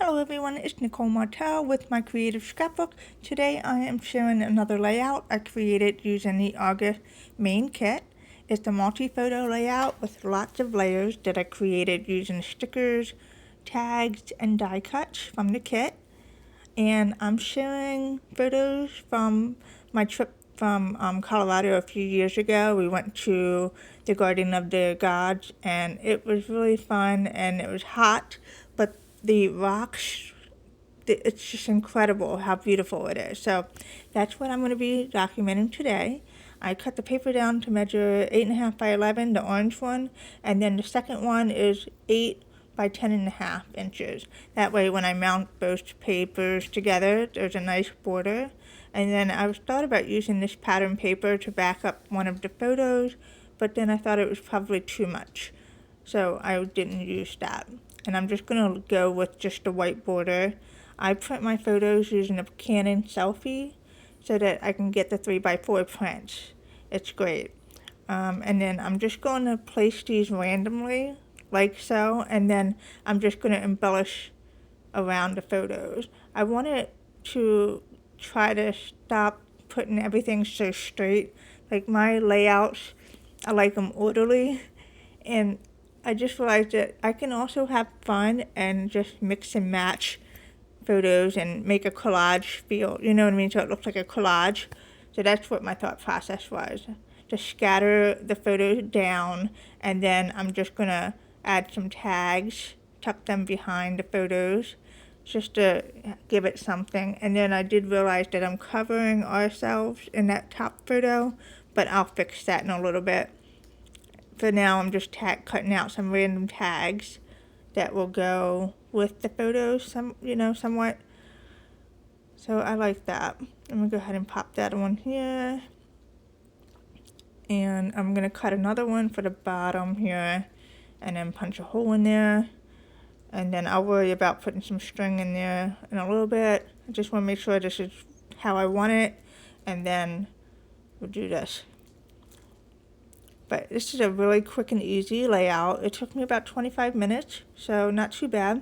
Hello everyone, it's Nicole Martel with My Creative Scrapbook. Today I am sharing another layout I created using the August main kit. It's a multi-photo layout with lots of layers that I created using stickers, tags, and die cuts from the kit. And I'm sharing photos from my trip from Colorado a few years ago. We went to the Garden of the Gods and it was really fun and it was hot, but the rocks, it's just incredible how beautiful it is. So that's what I'm going to be documenting today. I cut the paper down to measure 8.5 by 11, the orange one, and then the second one is 8 by 10.5 inches. That way when I mount both papers together, there's a nice border. And then I thought about using this pattern paper to back up one of the photos, but then I thought it was probably too much. So I didn't use that. And I'm just going to go with just a white border. I print my photos using a Canon selfie so that I can get the 3x4 prints. It's great. And then I'm just going to place these randomly, like so, and then I'm just going to embellish around the photos. I wanted to try to stop putting everything so straight. Like my layouts, I like them orderly, and I just realized that I can also have fun and just mix and match photos and make a collage feel, you know what I mean? So it looks like a collage. So that's what my thought process was. Just scatter the photos down, and then I'm just going to add some tags, tuck them behind the photos, just to give it something. And then I did realize that I'm covering ourselves in that top photo, but I'll fix that in a little bit. For now, I'm just cutting out some random tags that will go with the photos, somewhat. So I like that. I'm going to go ahead and pop that one here. And I'm going to cut another one for the bottom here and then punch a hole in there. And then I'll worry about putting some string in there in a little bit. I just want to make sure this is how I want it. And then we'll do this. But this is a really quick and easy layout. It took me about 25 minutes, so not too bad.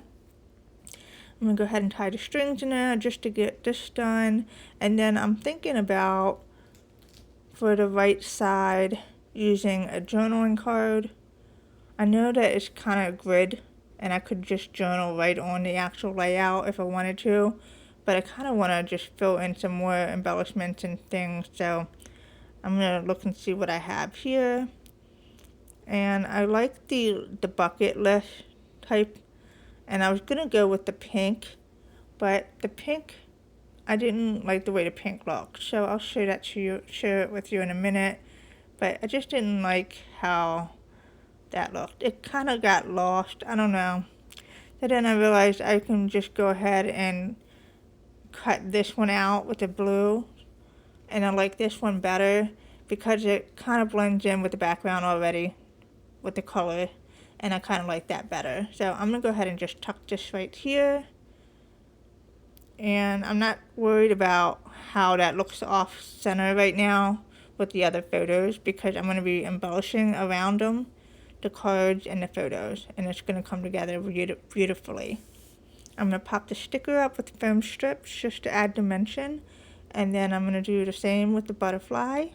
I'm going to go ahead and tie the strings in there just to get this done. And then I'm thinking about, for the right side, using a journaling card. I know that it's kind of grid, and I could just journal right on the actual layout if I wanted to. But I kind of want to just fill in some more embellishments and things, so I'm going to look and see what I have here. And I like the bucket list type. And I was going to go with the pink. But the pink, I didn't like the way the pink looked. So I'll show that to you, share it with you in a minute. But I just didn't like how that looked. It kind of got lost. I don't know. So then I realized I can just go ahead and cut this one out with the blue. And I like this one better because it kind of blends in with the background already with the color, and I kind of like that better. So I'm going to go ahead and just tuck this right here. And I'm not worried about how that looks off center right now with the other photos because I'm going to be embellishing around them, the cards and the photos, and it's going to come together beautifully. I'm going to pop the sticker up with foam strips just to add dimension. And then I'm going to do the same with the butterfly.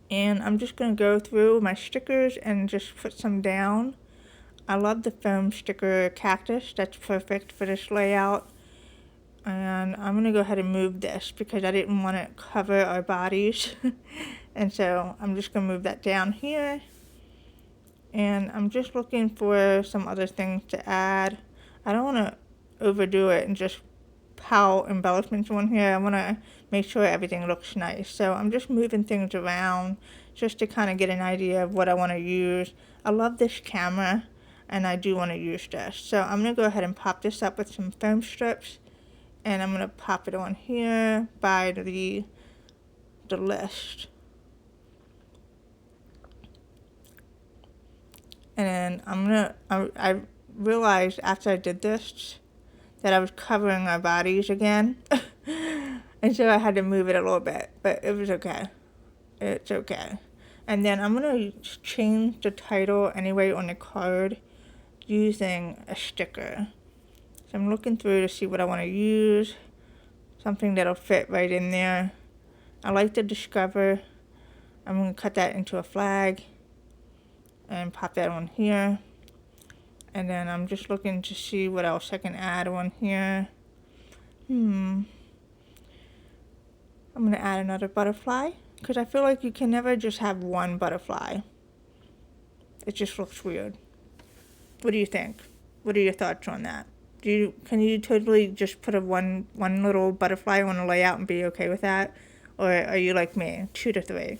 And I'm just going to go through my stickers and just put some down. I love the foam sticker cactus. That's perfect for this layout. And I'm going to go ahead and move this because I didn't want to cover our bodies. And so I'm just going to move that down here. And I'm just looking for some other things to add. I don't want to overdo it and just pile embellishments on here. I want to make sure everything looks nice. So I'm just moving things around just to kind of get an idea of what I want to use. I love this camera and I do want to use this. So I'm going to go ahead and pop this up with some foam strips, and I'm going to pop it on here by the list. And then I realized after I did this that I was covering our bodies again. And so I had to move it a little bit, but it was okay. It's okay. And then I'm going to change the title anyway on the card using a sticker. So I'm looking through to see what I want to use. Something that'll fit right in there. I like to discover. I'm going to cut that into a flag and pop that on here. And then I'm just looking to see what else I can add on here. I'm going to add another butterfly because I feel like you can never just have one butterfly. It just looks weird. What do you think? What are your thoughts on that? Can you totally just put one little butterfly on a layout and be okay with that? Or are you like me, 2 to 3?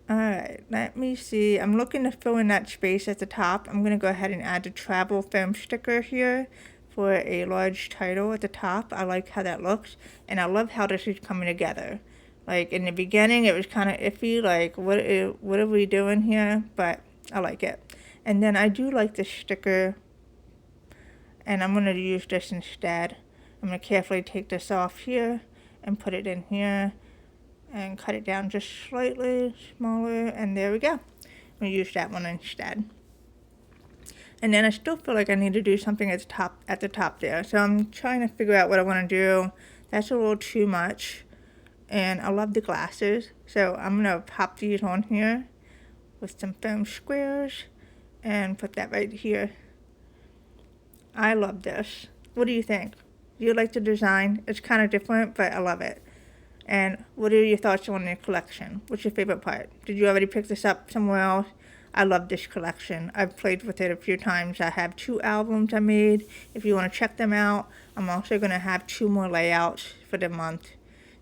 Alright, let me see. I'm looking to fill in that space at the top. I'm going to go ahead and add the travel film sticker here for a large title at the top. I like how that looks, and I love how this is coming together. Like in the beginning it was kind of iffy, like what are we doing here? But I like it. And then I do like the sticker, and I'm going to use this instead. I'm going to carefully take this off here and put it in here and cut it down just slightly smaller, and there we go. I'm going to use that one instead. And then I still feel like I need to do something at the top there. So I'm trying to figure out what I want to do. That's a little too much. And I love the glasses. So I'm going to pop these on here with some foam squares and put that right here. I love this. What do you think? Do you like the design? It's kind of different, but I love it. And what are your thoughts on the collection? What's your favorite part? Did you already pick this up somewhere else? I love this collection. I've played with it a few times. I have 2 albums I made. If you want to check them out, I'm also going to have 2 more layouts for the month.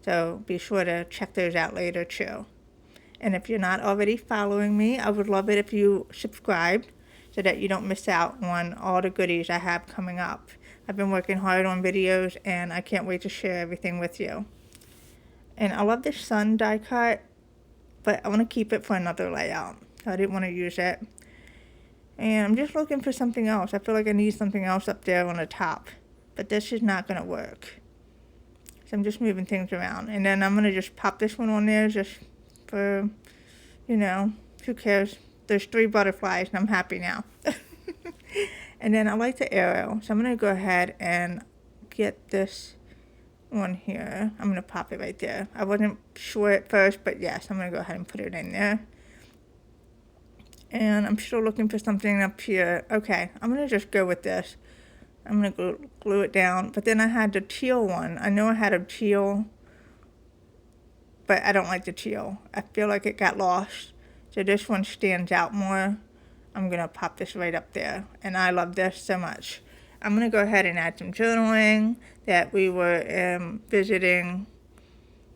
So be sure to check those out later too. And if you're not already following me, I would love it if you subscribed so that you don't miss out on all the goodies I have coming up. I've been working hard on videos, and I can't wait to share everything with you. And I love this sun die cut, but I want to keep it for another layout. I didn't want to use it. And I'm just looking for something else. I feel like I need something else up there on the top, but this is not going to work. So I'm just moving things around. And then I'm going to just pop this one on there just for, who cares? There's 3 butterflies, and I'm happy now. And then I like the arrow. So I'm going to go ahead and get this one here. I'm going to pop it right there. I wasn't sure at first, but yes, I'm going to go ahead and put it in there. And I'm still looking for something up here. Okay, I'm going to just go with this. I'm going to glue it down. But then I had the teal one. I know I had a teal, but I don't like the teal. I feel like it got lost. So this one stands out more. I'm going to pop this right up there. And I love this so much. I'm going to go ahead and add some journaling that we were visiting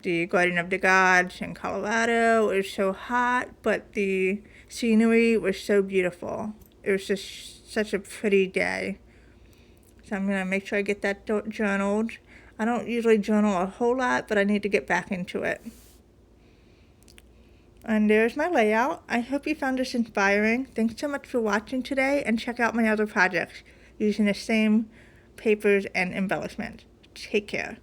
the Garden of the Gods in Colorado. It was so hot, but the scenery was so beautiful. It was just such a pretty day. So I'm going to make sure I get that journaled. I don't usually journal a whole lot, but I need to get back into it. And there's my layout. I hope you found this inspiring. Thanks so much for watching today, and check out my other projects using the same papers and embellishments. Take care.